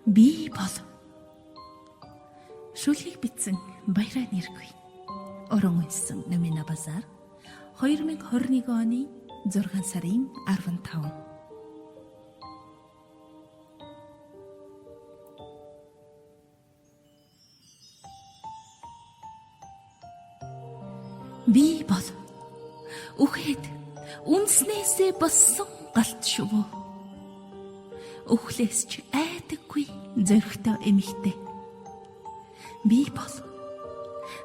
Би бол шүлхийг бичсэн Баяраа нэргүй. Орон үнсэн Номина Базар 2021 оны 6 сарын 15. Би бол үхээд үнснээсээ болсон галт шувуу. Үхлээс ч айдаггүй зөрөгтэй эмэгтэй. Би бол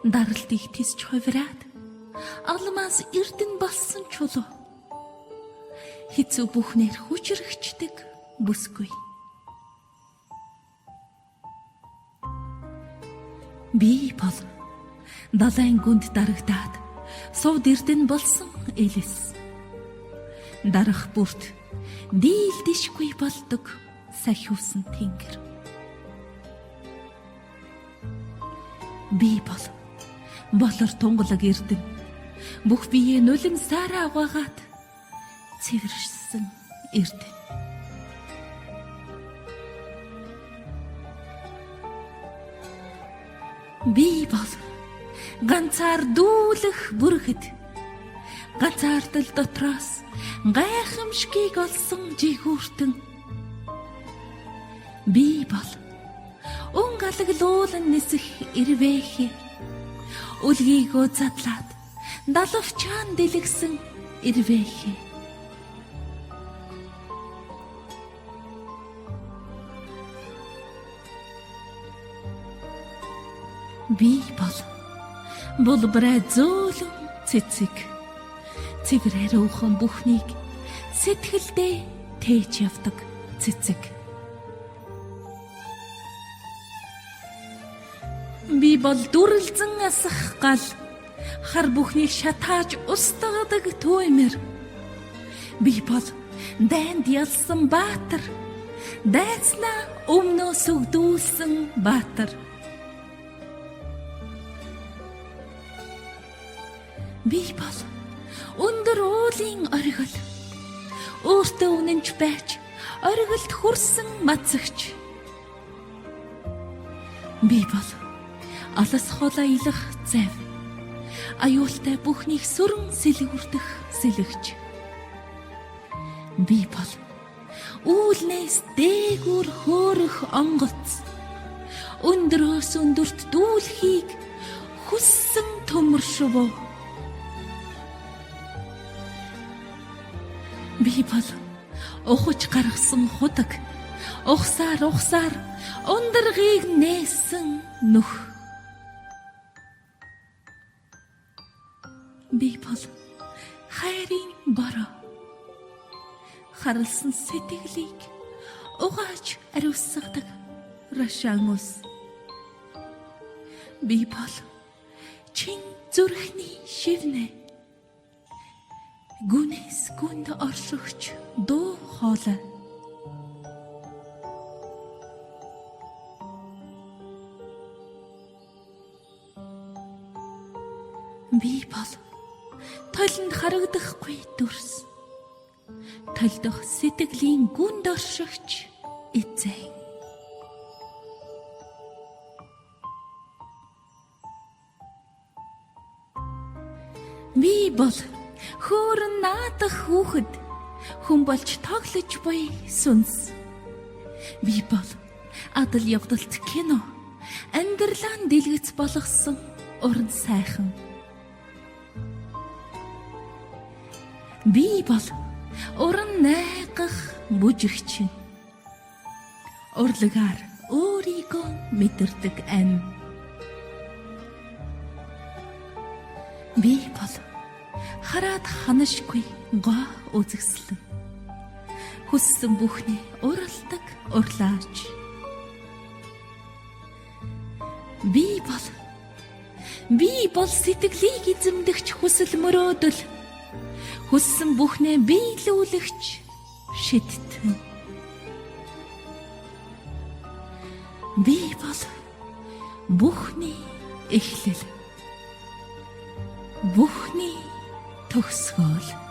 даралтыг тисч хувираад алмаас эрдэн болсон чулуу. Хэцүү бүхнээр хүчрэгчдэг бүсгүй. Би бол далайн гүнд дарагдаад сувд эрдэн болсон элэс. Дарах бүрт дийлдэшгүй болдог сахиусан тэнгэр. Би бол болор тунгалаг эрдэн бүх биеэ нулим саараа угаагаад цэвэршсэн эрдэн. Би бол ганцаар дүүлэх бүргэд ганцаардал дотроос гайхамшгийг олсон жигүүртэн. Би бол унгалаглуулан нисэх ирвэхэ үлгийгөө задлаад далавчаан дэлгсэн ирвэхэ. Би бол булбараа зөөлөн цэцэг цэврээр уухан бүхнийг сэтгэлдээ тээж явдаг цэцэг. Би бол дүрлзэн асах гал хар бүхнийг шатааж устгадаг түймэр. Би бол дайнд ялсан баатар дайснаа өмнөөс өгдүүлсэн баатар. Би бол өндөр уулын оргил өөртөө үнэнч байж оргилд хүрсэн мацагч. Би бол алас хол аялах зав аюултай бүхнийг сүрэн сэлгүрдэх сэлгч. Би бол үүлнээс дээгүүр хөөрөх онгоц өндрөөс өндөрт дүүлхийг хүссэн төмөр шувуу. Би бол ухаж гаргасан худаг ухсаар ундаргыг нээсэн нүх. Би бол хайрын бороо харалсан сэтгэлийг угааж ариусгадаг рашаан ус. Би бол чин зүрхний шивнэ гүнэс гүнд оршигч дуу хоолой. Би бол толинд харагдахгүй дүрс толдох сэтгэлийн гүнд оршигч эзэн. Би бол хөөрөн наадах хүүхэд хүн болж тоглож буй сүнс. Би бол адал явдалт кино амьдралаа дэлгэц болгосон уран сайхан. Би бол уран найгах бүжигчин урлагаар өөрийгөө мэдэрдэг ам. Би бол хараад ханашгүй гоо үзэсгэлэн хүссэн бүхний уралдаг урлаач. Би бол сэтгэлийг эзэмдэгч хүсэл мөрөөдөл хүссэн бүхнээ биелүүлэгч шидтэн. Би бол бүхний эхлэл бүхний төгсгөл.